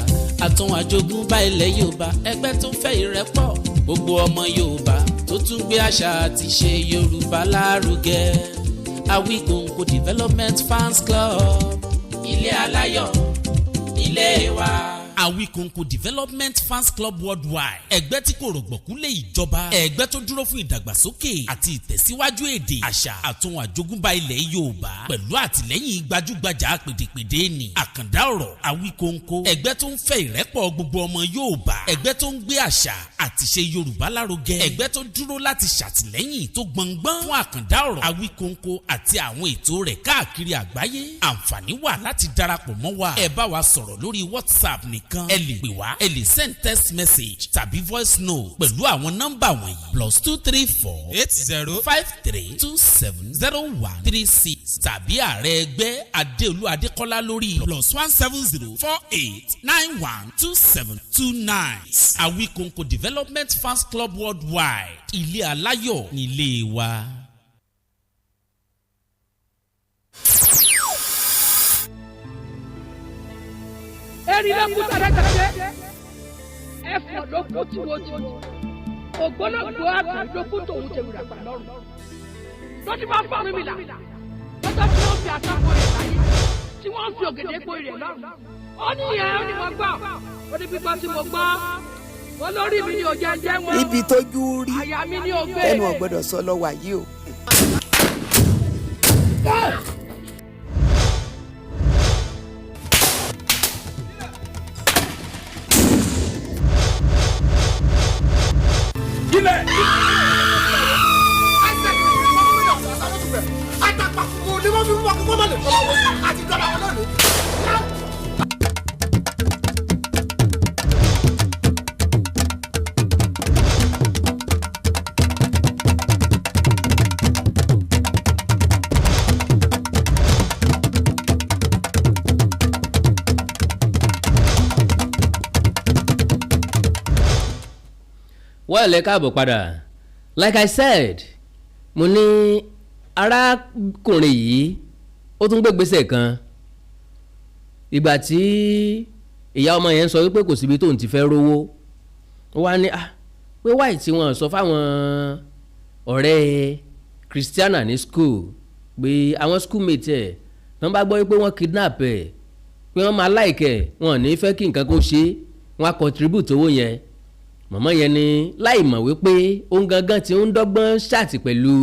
[SPEAKER 2] àtún àjogúnbá ilẹ̀ Yorùbá. Ẹgbẹ́ tó fẹ́ ìrẹ́pọ̀ gbogbo ọmọ Yorùbá tó tún gbé àṣà àti ṣe Yorùbá lárugẹ. Awikonko Development Fans Club, ilé aláyọ̀, ilé wa. Awikonko Development Fans Club Worldwide, ẹgbẹ́ tí kò rọ̀gbọ̀kú lé ìjọba, ẹgbẹ́ tó dúró fún ìdàgbàsókè àti ìtẹ̀síwájú èdè àṣà àtún àjogúnbá ilẹ̀ Yorùbá pẹ̀lú àtìlẹ́yìn gbajúgbajà pèdèpèdè ní àkàndá ọ̀rọ̀. Awikonko, ẹgbẹ́ tó ń fẹ́ ìrẹ́pọ̀ gbogbo ọmọ Yorùbá, ẹgbẹ́ tó ń gbé àṣà àti ṣe Yorùbá lárugẹ, ẹgbẹ́ tó dúró láti ṣàtìlẹ́yìn tó gbọngbọ́n fún àkàndá ọ̀rọ̀ Awikonko àti àwọn ètò rẹ̀ káàkiri àgbáyé. Àǹfààní wà láti darapọ̀ mọ́ wa. Ẹ bá wa sọ̀rọ̀ lórí WhatsApp nìkan, ẹ lè pè wá, ẹ lè send text message tàbí voice note pẹ̀lú àwọn nọ́mbà wọ̀nyí: +234 80 53 27 0136 tàbí ààrẹ ẹgbẹ́ Adéolú Adékọ́lá lórí +170 48 91 2729. Awikonko Development Fans Club Worldwide, ilé aláyọ̀ nílé wa.
[SPEAKER 5] Eri ló kú tàdátàdé, ẹ̀fọ́ ló kú tìwọ́tì, ògbólógbòó àgbà ló kú tòun tèwúrà gbà lọ́rùn. Lọ́tí máa fọ́ mi là, lọ́tọ́ tí wọ́n fi àtàkùn rẹ̀ láyé, tí wọ́n fi ògèdè gbó rẹ̀ lọ́rùn. Ó ní ìyẹn ó ní mo gbọ́, ó ní pípọ́ tí mo gbọ́, wọ́n lórí mi ní òjò ẹ̀jẹ̀ wọn.
[SPEAKER 6] Ibi tójú rí,
[SPEAKER 5] àyà mi ní ògbé.
[SPEAKER 6] ẹnu ọ̀gbọ́dọ̀ sọ lọ́wọ́ àyè o.
[SPEAKER 1] wọ́n lè káàbọ̀ padà like I said mo ní arákùnrin yìí ó tún gbégbèsè kan ìgbà tí ìyá ọmọ yẹn sọ wípé kò síbi tóun ti fẹ́ rówó ó wá ní pé wáì tí wọ́n sọ fáwọn ọ̀rẹ́ Christiana ní school pé àwọn schoolmate ẹ̀ tán bá gbọ́ wípé wọ́n kidnap ẹ̀ pé wọ́n máa like ẹ̀ wọ́n ní fẹ́ kí nǹkan kó ṣe wọ́n á contribute owó yẹn mọ̀mọ́ yẹn ni láì mọ̀ wípé òun gangan tí ń dọ́gbọ́n ṣáàtì pẹ̀lú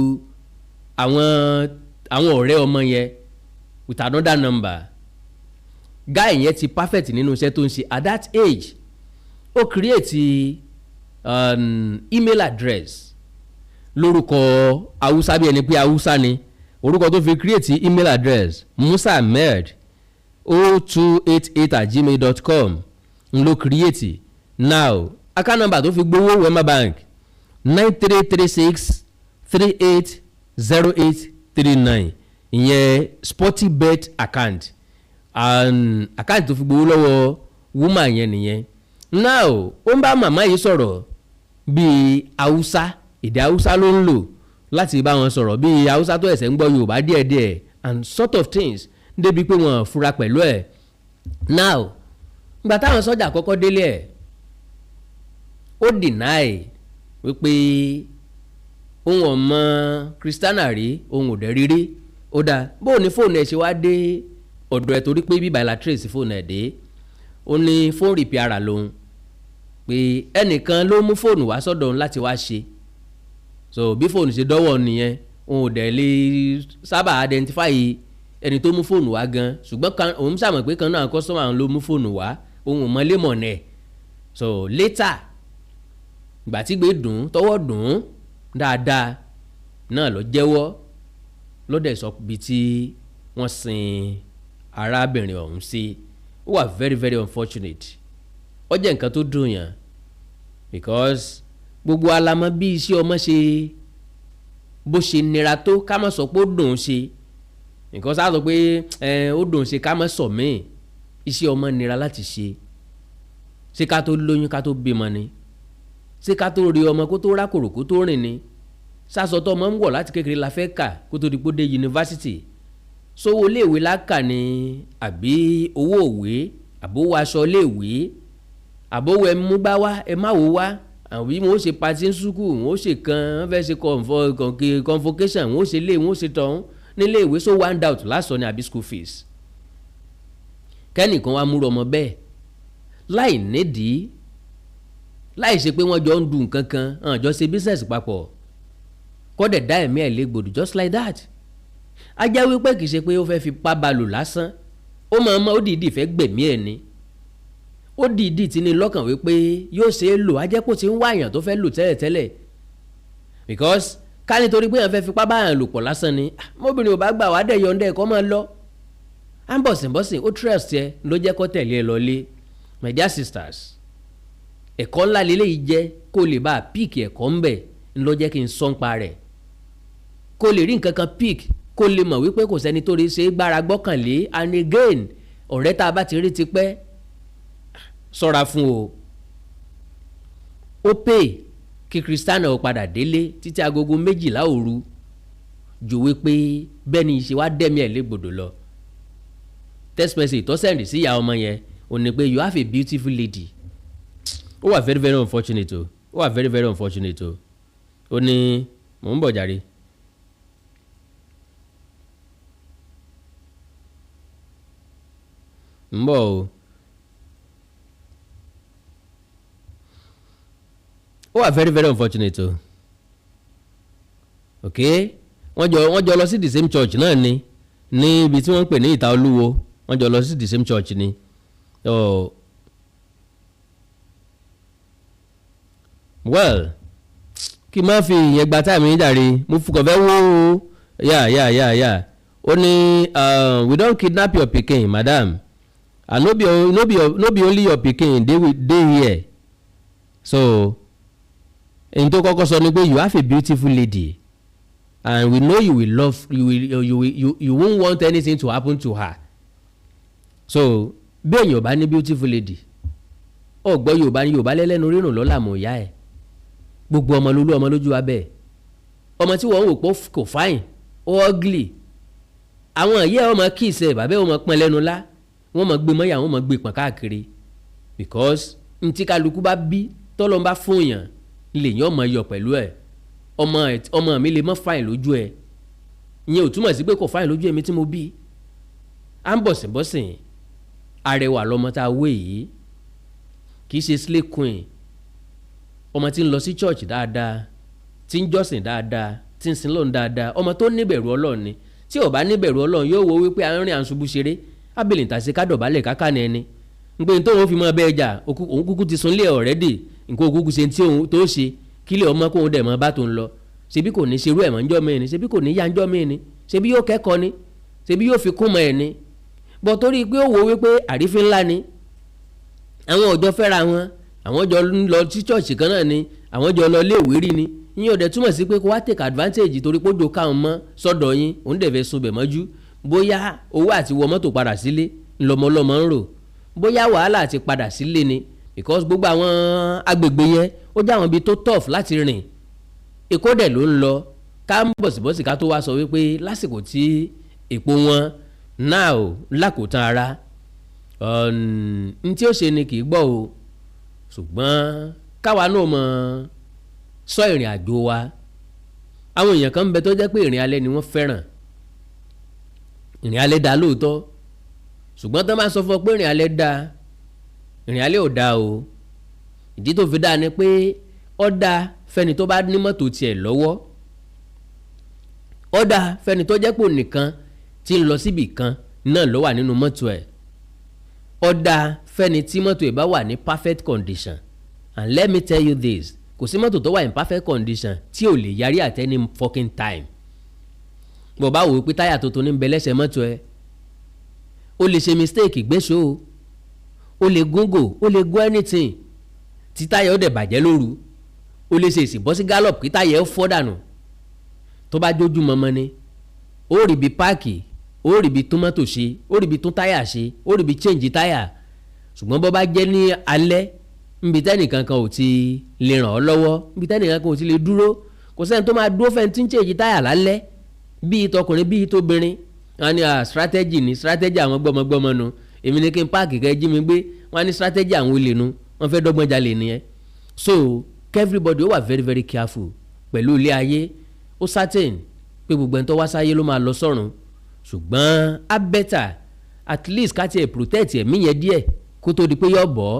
[SPEAKER 1] àwọn ọ̀rẹ́ ọmọ yẹn with another number guy yẹn ti perfect nínú iṣẹ́ tó ń ṣe at that age ó create email address lórúkọ haúsá bí ẹni pé haúsá ni orúkọ tó fi create email address musaahmed0288@gmail.com ń lo create now account number tó fi gbowó Wema Bank 9336380839 ìyẹn Sportybet account and account tó fi gbowó lọ́wọ́ woman yẹn nìyẹn now ó ń bá màmá yìí sọ̀rọ̀ bíi haúsá èdè haúsá ló ń lò láti bá wọn sọ̀rọ̀ bíi haúsá tó ẹ̀sẹ̀ ń gbọ́ yorùbá díẹ̀díẹ̀ and sort of things débi pé wọ́n fura pẹ̀lú ẹ̀ now ìgbà táwọn sọ́jà kọ́kọ́ délé ẹ̀ ó deny wípé òun ọmọ Christiana rí òun ò dẹ̀ rírí ó dáa bó ní fóònù ẹ̀ ṣe wá dé ọ̀dọ̀ ẹ̀ torí pé bíbá ìlà trace fóònù ẹ̀ dé ó ní fóònù rìpíàrà lòun pé ẹnìkan ló mú fóònù wá sọ́dọ̀ òun láti wá ṣe so bí fóònù ṣe dọ́wọ́ nìyẹn òun ò dẹ̀ lè sábà identify ẹni tó mú fóònù wá gan ṣùgbọ́n òun ṣàmọ̀ pé kan náà customer ló mú fóònù wá òun ò mọ lémọ̀ nẹ̀ so later ìgbà tí gbé dùn tọwọ́ dùn dáadáa náà lọ jẹ́wọ́ ló dẹ̀ sọ bí tí wọ́n sin arábìnrin ọ̀hún sí ó wà very very unfortunate ó jẹ́ nǹkan tó dùn yàn because gbogbo alamọ bí iṣẹ́ ọmọ ṣe bó ṣe nira tó ká má sọ pé ó dùn ṣe because á sọ pé ó dùn ṣe ká má sọ míì iṣẹ́ ọmọ nira láti ṣe ká tó lóyún ká tó bímọ ni ṣé ká tó rí ọmọ kó tó rákòrò kó tó rìn ni sásọtọ́ ọmọ ń wọ̀ láti kékeré la fẹ́ kà kó tó di pé ó dé yunifásitì sówó iléèwé lákà ni àbí owó òwe àbówó aṣọ iléèwé àbówó ẹ mú bá wá ẹ má wò wá àbí wọn ó ṣe pati ń sùkú wọn ó ṣe kan wọn fẹ́ ṣe convocation wọn ó ṣe lé wọn ó ṣe tọ̀hún nílé ìwé so one out lásán ni àbí school fees kẹ́nìkan wá múrò ọmọ bẹ́ẹ̀ láì nídìí láì ṣe pé wọ́n jọ ń du nǹkan kan hàn jọ ṣe business papọ̀ kọ́dẹ̀ dá ẹ̀mí ẹ̀ légbodò just like that ajá wípé kì í ṣe pé ó fẹ́ fi pá balò lásán ó máa ó dìídì fẹ́ gbẹ̀mí ẹ̀ ni ó dìídì tí ní lọ́kàn wípé yóò ṣe é lò ajẹ́pọ̀ tí ń wá èèyàn tó fẹ́ lò tẹ́lẹ̀tẹ́lẹ̀ because ká nítorí pé èèyàn fẹ́ fipá bá èèyàn lò pọ̀ lásán ni mọ́bìnrin ò bá gbà wá dẹ̀ yọ̀ǹda ẹ̀kọ́ máa lọ à ń bọ̀sìn ó trust ẹ ló jẹ́ kó tẹ̀lé ẹ lọlé my dear sisters ẹ̀kọ́ ńlá lélẹ́yìí jẹ́ kó lè bá a píìkì ẹ̀kọ́ ń bẹ̀ ńlọ jẹ́ kí n sọ́npa rẹ̀ kó lè rí nǹkan kan píìkì kó lè mọ̀ wípé kò sẹ́ni tó rí ṣe é gbára gbọ́kànlé and again ọ̀rẹ́ tá a bá ti rí ti pẹ́ ṣọ́ra fún o ó pè kí Christiana ó padà délé títí agogo 12 òru jù wípé bẹ́ẹ̀ ni ìṣe wá dẹ́mi ẹ̀ légbodò lọ text message tó sẹ́ndì sí ìyá ọmọ yẹn ò ní pé you have a beautiful lady ó wà very very unfortunate o ó wà very very unfortunate o ó ní mò ń bọ̀ jàre. ń bọ̀ o ó wà very very unfortunate o ok wọ́n jọ lọ sí the same church náà ni ní ibi tí wọ́n ń pè ní ìta olúwo wọ́n jọ lọ sí the same church ni well kí n má fi ìyẹn gba táìmù yín jàre mo fukọ̀ fẹ́ wó o yà ó ní we don kidnap your pikin madam and no be only your pikin dey here so n tó kọ́kọ́ sọ ni pé you have a beautiful lady and we know you will love you won't want anything to happen to her so bí èèyàn ò bá ní beautiful lady ó gbọ́ yorùbá ní yorùbá lẹ́lẹ́nu rírùn lọ́la mọ̀ ìyá ẹ̀ gbogbo ọmọ lolú ọmọ lójú wa bẹ́ẹ̀ ọmọ tí wọ́n wò pé kò fáìn ó ọ́gìlì àwọn ìyá ọmọ kì í ṣe bàbá ọmọ pọn lẹ́nu lá wọ́n mọ̀ gbé mọ́yà wọ́n mọ̀ gbé pọ̀n káàkiri because ntí kálukú bá bí tọ́lọ́n bá fún yàn lèyàn ọmọ yọ pẹ̀lú ẹ̀ ọmọ mi lè mọ́ fáìn lójú ẹ̀ ìyẹn ò túmọ̀ sí pé kò fáìn lójú ẹ̀mí tí mo bí à ń bọ̀sìnbọ̀sìn arẹwà lọmọ tá a wé yìí kì í ṣe slay queen ọmọ tí ń lọ sí church dáadáa tí ń jọ́sìn dáadáa tí ń sin lọ́run dáadáa ọmọ tó níbẹ̀rù Ọlọ́run ni tí ò bá níbẹ̀rù Ọlọ́run yóò wo wípé àárín àǹṣubú ṣeré ábìlì ìtàsí kádọ̀bálẹ̀ káká ni ẹni ń pé tó òun fi mọ ọbẹ̀ ẹja òun kúkú ti sunlé ọ̀rẹ́dì nǹkan òkúkú ṣe tí òun tó ṣe kílẹ̀ ọmọ kóun dẹ̀ mọ́ bá tó ń lọ ṣebí kò ní ṣerú ẹ̀ mọ́ ńjọ́ mẹ́rin ṣebí kò ní yá ńjọ́ mẹ́rin ṣebí yóò kẹ́kọ̀ọ́ ni ṣebí yóò fi kún mọ́ ẹ̀ ni bọ́ torí pé ó wo wípé àrífín ńlá ni àwọn ọ̀jọ́ fẹ́ra wọn àwọn jọ lọ sí chọ́ọ̀chì kan náà ni àwọn jọ lọ léèwé rí ni ìyẹn ò dẹ̀ túmọ̀ sí pé kó wá take advantage torí pé ó jò káwọn mọ́ sọ́dọ̀ yín òun dẹ̀ fẹ́ sunbẹ̀ mọ́jú bóyá owó àti wọ mọ́tò padà sílé ńlọmọlọmọ ń rò bóyá wàhálà àti padà sílé ni because gbogbo àwọn agbègbè yẹn ó jẹ́ àwọn ibi tó tough láti rìn Èkó dẹ̀ ló ń lọ ká ń bọ̀sibọ́sì ká tó wá sọ wípé lásìkò tí èpo wọn náà ò lákòótán ara n tí ó ṣe ni kì í gbọ́ o ṣùgbọ́n káwa náà mọ̀ sọ ìrìn àjò wa àwọn èèyàn kan ń bẹ tó jẹ́ pé ìrìn alẹ́ ni wọ́n fẹ́ràn ìrìn alẹ́ dá lóòótọ́ ṣùgbọ́n tó máa sọ fún ọ pé ìrìn alẹ́ dá ìrìn alẹ́ ò dá o ìdí tó fi dá ni pé ó dá fẹ́ni tó bá ní mọ́tò tiẹ̀ lọ́wọ́ ó dá fẹ́ni tó jẹ́ pò nìkan tí ń lọ síbì kan náà ló wà nínú mọ́tò ẹ̀ ó dá fẹ́ni tí mọ́tò ẹ̀ bá wà ní perfect condition and let me tell you this kò sí mọ́tò tó wà in perfect condition tí ò lè yarí at any fucking time bó bá wò ó pé táyà tuntun ní ń bẹ lẹ́sẹ̀ mọ́tò ẹ̀ o lè ṣe mistake gbéṣó o lè gúngò o lè go anything tí táyà ó dẹ̀ bàjẹ́ lóru o lè ṣe ìsìnbọ́ sí gallop kí táyà ó fọ́ dànù tó bá jójú mọ́mọ́ ni ó rí bí páàkì ó rí bí tún mọ́tò ṣe ó rí bí tún táyà ṣe ó rí bí change táyà ṣùgbọ́n bó bá jẹ́ ní alẹ́ níbi tẹ́nìkan kan ò ti lè ràn ọ́ lọ́wọ́ níbi tẹ́nìkan kan ò ti lè dúró kò sẹ́ni tó máa dúró fẹ́ni tí ń change táyà lálẹ́ bíi tọkùnrin bíi tóbìnrin wọ́n ní strategy ní strategy àwọn gbọ́mọgbọ́mọ nu èmi ní kí n páàkì kẹ́ jí mi gbé wọ́n ní strategy àwọn olè nu wọ́n fẹ́ dọ́gbọ́n jalè nìyẹn so everybody ó wà very very careful pẹ̀lú ilé ayé ó certain pé gbogbo ẹni tó wá sáyé ló máa lọ sọ́run ṣùgbọ́n á better at least ká tiẹ̀ protect ẹ̀mí yẹn díẹ̀ kó tó di pé yọ bọ́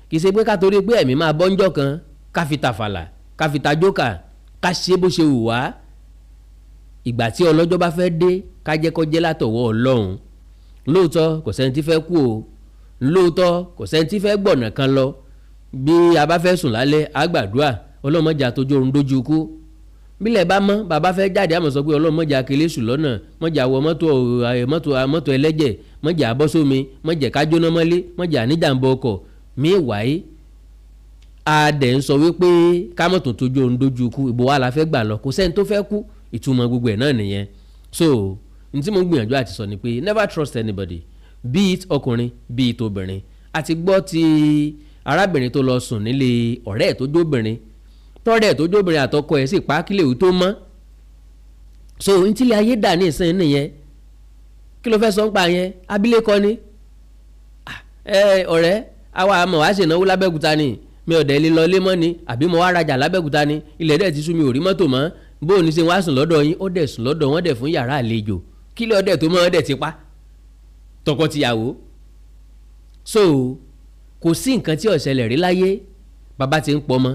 [SPEAKER 1] kì í ṣe pé ká torí pé ẹ̀mí máa bọ́ ńjọ́ kan ká fi tàfàlà ká fi tajókà ká ṣe bó ṣe wù wá ìgbà tí ọlọ́jọ́ bá fẹ́ dé ká jẹ́ kó jẹ́ látọwọ́ Ọlọ́run lóòótọ́ kò sẹ́ni tí fẹ́ kú o lóòótọ́ kò sẹ́ni tí fẹ́ gbọ̀nà kan lọ bí a bá fẹ́ sùn lálẹ́ á gbàdúrà Ọlọ́run má jẹ́ àtọ́jú oorun dójú kú bílẹ̀ bá mọ́ bàbá fẹ́ jáde àmọ̀ sọ pé Ọlọ́run má jẹ́ akele sùn lọ́nà má jẹ́ àwọ̀ mọ́tò ẹlẹ́jẹ̀ má jẹ́ àbọ́ sómi má jẹ́ ká jóná mọ́lé má jẹ́ àníjàmbá ọkọ̀ mí wáyé a dẹ̀ ń sọ wípé ká mọ̀ tó tójú oorun dójú kú ìbò wa la fẹ́ gbà lọ kò sẹ́ni tó fẹ́ kú ìtumọ̀ gbogbo ẹ̀ náà nìyẹn so n tí mo gbìyànjú àti sọ ni pé never trust anybody be it ọkùnrin be it obìnrin àti gbọ́ ti arábìnrin tó lọ sùn nílé ọ̀rẹ́ ẹ̀ tó jóbìnrin tọ́rẹ́ ẹ̀ tó jóbìnrin àtọkọ ẹ̀ sì pa kílẹ̀ òun tó mọ́ so n tí ilé ayé dà ní ìsìn nìyẹn kí ló fẹ́ sọ ń pa yẹn abilékọ ni ọ̀rẹ́ àwa àmọ̀ wá ṣènáwó lábẹ́òkúta ni mi ò dẹ̀ lè lọ lé mọ́ ni àbí mo wá rajà lábẹ́òkúta ni ilẹ̀ dẹ̀ ti sú mi ò rí mọ́tò mọ́ bó o ní ṣe wá sùn lọ́dọ̀ yín ó dẹ̀ sùn lọ́dọ̀ wọ́n dẹ̀ fún yàrá àlejò kílẹ̀ ọdẹ̀ tó mọ́ ọdẹ̀ ti pa tọkọ-tìyàwó so kò sí nǹkan tí ó ṣẹlẹ̀ rí láyé bàbá ti ń pọmọ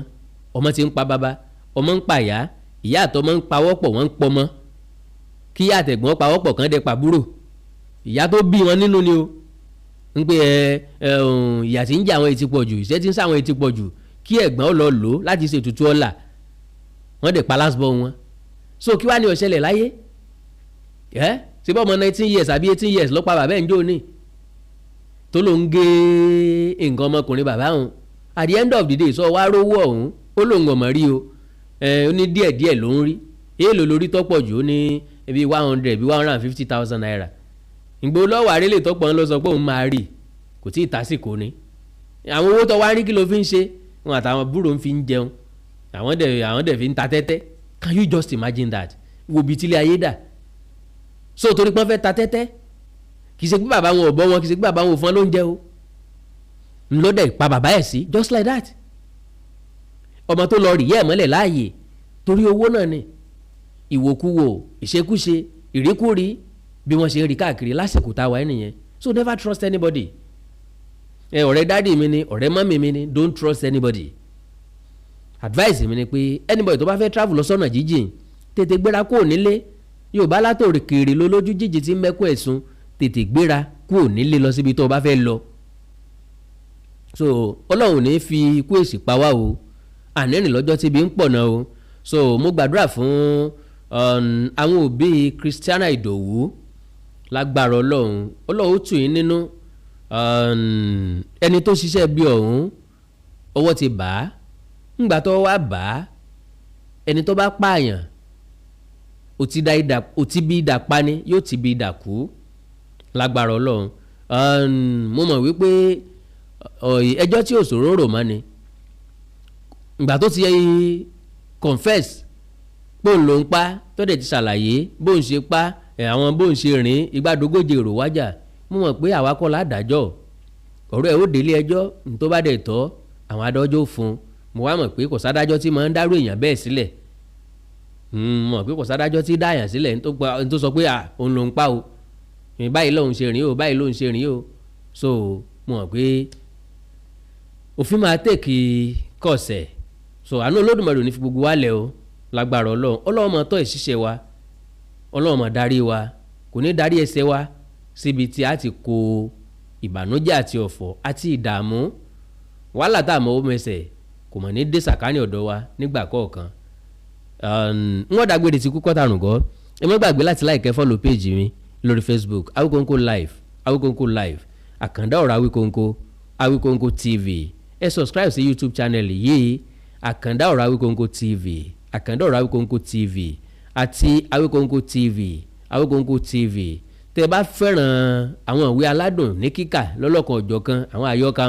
[SPEAKER 1] ọmọ ti ń pa bàbá ọmọ ń pa ìyá ìyá àtọmọ ń pawọ́pọ̀ wọ́n ń pọmọ kí ìyá àtẹ̀gbọ́n pawọ́pọ̀ kan dẹ̀ pàbúrò ìyá tó bí wọn nínú ni o ń pé ìyá tí ń jẹ àwọn ètí pọ̀ jù ìṣẹ́ tí ń sáwọn ètí pọ̀ jù kí ẹ̀gbọ́n ó lọ lò láti ṣètùtù ọ̀la wọ́n dẹ̀ palásbọ̀ wọn so kí wá ní ó ṣẹlẹ̀ láyé ṣe bọ́ ọmọ 19 years àbí 18 years ló pa bàbá ẹ̀ ń jó ní tó ló ń gé nǹkan ọmọkùnrin bàbá òun at the end of the day sọ wá rówó ọ̀hún ó lòun ọ̀mọ̀ rí o ó ní díẹ̀díẹ̀ ló ń rí èèlò lórí tọ́pọ̀ jù ó ní bí 100 bí 150,000 naira ìgbò lọ́wọ́ àrélè tọ́pọ̀ ń lọ sọ pé òun máa rí kò tí ì tásìkò ni àwọn owó tó wá rí kí ló fi ń ṣe wọn àtàwọn búrò ń fi ń jẹun àwọn dẹ̀ fi ń ta tẹ́tẹ́. Can you just imagine that? Wo bí tílé ayé dà. So torí pọ́n fẹ́ ta tẹ́tẹ́ kì í ṣe pé bàbá wọn ò bọ́ wọn, kì í ṣe pé bàbá wọn ò fún wọn lóúnjẹ o, ńlọ́dẹ̀ pa bàbá ẹ̀ sí just like that. ọmọ tó lọ rìyẹ́ ẹ̀ mọ́lẹ̀ láàyè torí owó náà ni, ìwòkuwò, ìṣekúṣe, ìríkúrí, bí wọ́n ṣe ń rí káàkiri lásìkò táwa ẹ̀ nìyẹn. So never trust anybody. Ọ̀rẹ́ dádì mi ni, ọ̀rẹ́ mọ́mì mi ni, don't trust anybody. Advice mi ni pé anybody tó bá fẹ́ travel lọ sọ́nà jíjìn tètè gbéra kúrò nílé. Yorùbá látòrè kèrè lọ lójú jíjìn tí mẹ́kún ẹ̀sùn, tètè gbéra kúrò nílé lọ síbi tó bá fẹ́ lọ. So Ọlọ́run ní fi ikú èsì pa wá o, ànírìn lọ́jọ́ tí ibi ń pọ̀ náà o. So mo gbàdúrà fún àwọn òbí Christiana Ìdòwú lágbára Ọlọ́run ó tù yín nínú. Ẹni tó ṣiṣẹ́ bí ọ̀hún ọwọ́ ti bà á, ńgbà tó wá bà á, ẹni tó bá pààyàn ó ti bí idà pa ni, yóò ti bí idà kú lágbára Ọlọ́run. Mo mọ̀ wípé ẹjọ́ tí òṣòro rò mọ́ ni, ìgbà tó ti confess bóun ló ń pa tó dẹ̀ ti ṣàlàyé bóun ṣe pa àwọn bóun ṣe rìn igbádogóje èrò wájà. Mo mọ̀ pé àwa kọ́ ládájọ́ ọ̀rọ̀ ẹ̀ ó délé ẹjọ́ tó bá dẹ̀ tọ́ àwọn adájọ́ fún. Mo wá mọ̀ pé kò sádájọ́ tí máa ń dárò èèyàn bẹ́ẹ̀ sílẹ̀. Mọ̀ pé kò sádájọ́ tí dáyàn sílẹ̀ tó sọ pé òun ló ń pa o, báyìí lòun ṣe rìn o, báyìí lòun ṣe rìn o. So mo mọ̀ pé òfin máa tèkì kọ̀ọ̀sẹ̀. So àánú Olódùmarè ò ní fi gbogbo wa lẹ̀ o lágbára Ọlọ́run máa tọ́ ìṣiṣẹ́ wa, Ọlọ́run máa darí wa, kò ní darí ẹsẹ̀ wa síbi tí a ti kó ìbànújẹ́ àti ọ̀fọ̀ àti ìdààmú wàhálà tá a mọ̀ ó mẹsẹ̀ kò mọ̀ ní dé sàkání ọ̀dọ̀ wa nígbà kọ̀ọ̀kan. Wọ́n dàgbére ti kú kọ́tàrùn gọ́. Ẹ má gbàgbé láti like follow page mi lórí Facebook Awikonko live Àkàndá Ọ̀rọ̀ Awikonko TV. Ẹ subscribe sí YouTube channel yìí Àkàndá Ọ̀rọ̀ Awikonko TV àti Awikonko TV. Tẹ́ bá fẹ́ràn àwọn ìwé aládùn ní kíkà lọ́lọ́kan ọ̀jọ̀kan, àwọn àyọkà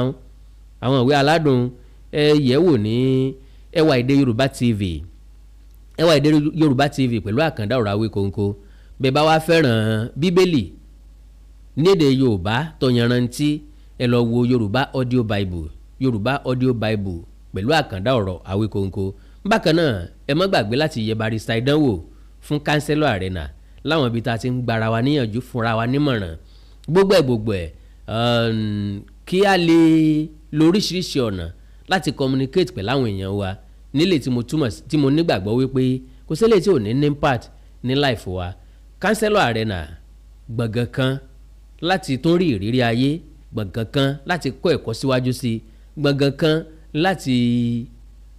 [SPEAKER 1] àwọn ìwé aládùn ẹ yẹ̀ wò ní Ẹwà Èdè Yorùbá TV pẹ̀lú Àkàndá Ọ̀rọ̀ Awikonko. Bẹ́ẹ̀ bá wá fẹ́ràn Bíbélì ní èdè Yorùbá tó yanrantí, ẹ lọ wo Yorùbá Audio Bible pẹ̀lú Àkàndá Ọ̀rọ̀ Awikonko. Bákan náà ẹ má gbàgbé láti yẹ barista ìdánwò fún Counselor Arena láwọn ibi tá a ti ń gbára wa níyànjú, fúnra wa nímọ̀ràn gbogbo ẹ̀ kí a lè lo oríṣiríṣi ọ̀nà láti communicate pẹ̀lú àwọn èèyàn wa nílé tí mo nígbàgbọ́ wípé kò sílé tí ò ní impact ní life wa. Counselor Arena, gbọ̀ngàn kan láti tún rí ìrírí ayé, gbọ̀ngàn kan láti kọ́ ẹ̀kọ́ síwájú sí, gbọ̀ngàn kan láti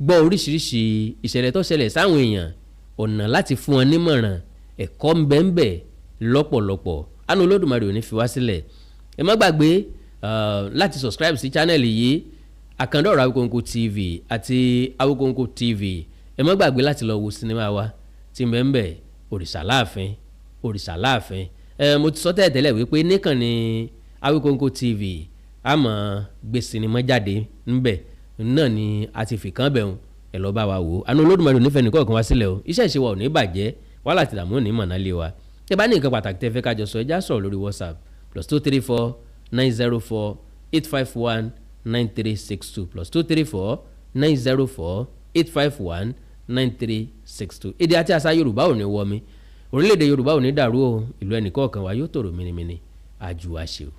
[SPEAKER 1] gbọ́ oríṣiríṣi ìṣẹ̀lẹ̀ tó ṣẹlẹ̀ sáwọn èèyàn, ọ̀nà láti fún wọn nímọ̀ràn, ẹ̀kọ́ ńbẹ́ńbẹ́ lọ́pọ̀lọpọ̀. Àánú Olódùmarè ò ní fi wá sílẹ̀. Ẹ má gbàgbé láti subscribe sí channel yìí Àkàndá Ọ̀rọ̀ Awikonko TV àti Awikonko TV. Ẹ má gbàgbé láti lọ wo sinimá wa tí ńbẹ́ńbẹ́ Òrìṣà Láàfin. Mo ti sọ tẹ́lẹ̀ wípé nìkan ni Awikonko TV a máa gbé sinimá jáde ńbẹ̀ náà ni a ti fi kàn bẹ̀rùn ẹ lọ bá wa wò. Àánú Olódùmarè ò ní fẹ́ nìkan kan wá sílẹ̀ o, iṣẹ́ ìṣe wa ò ní bàjẹ́, wàhálà ti dààmú ní mọ̀nà lé wa. Tẹ́ bá ní nǹkan pàtàkì tẹ́ fẹ́ kájọ sọ, ẹjá sọ̀rọ̀ lórí WhatsApp +234 904 851 9362 +234 904 851 9362. Èdè àti àṣà Yorùbá ò ní wọmi, orílẹ̀-èdè Yorùbá ò ní dàrú o, ìlú ẹnìkọ̀ọ̀kan wa yóò tòrò mìnìmìnì àjùwàṣe o.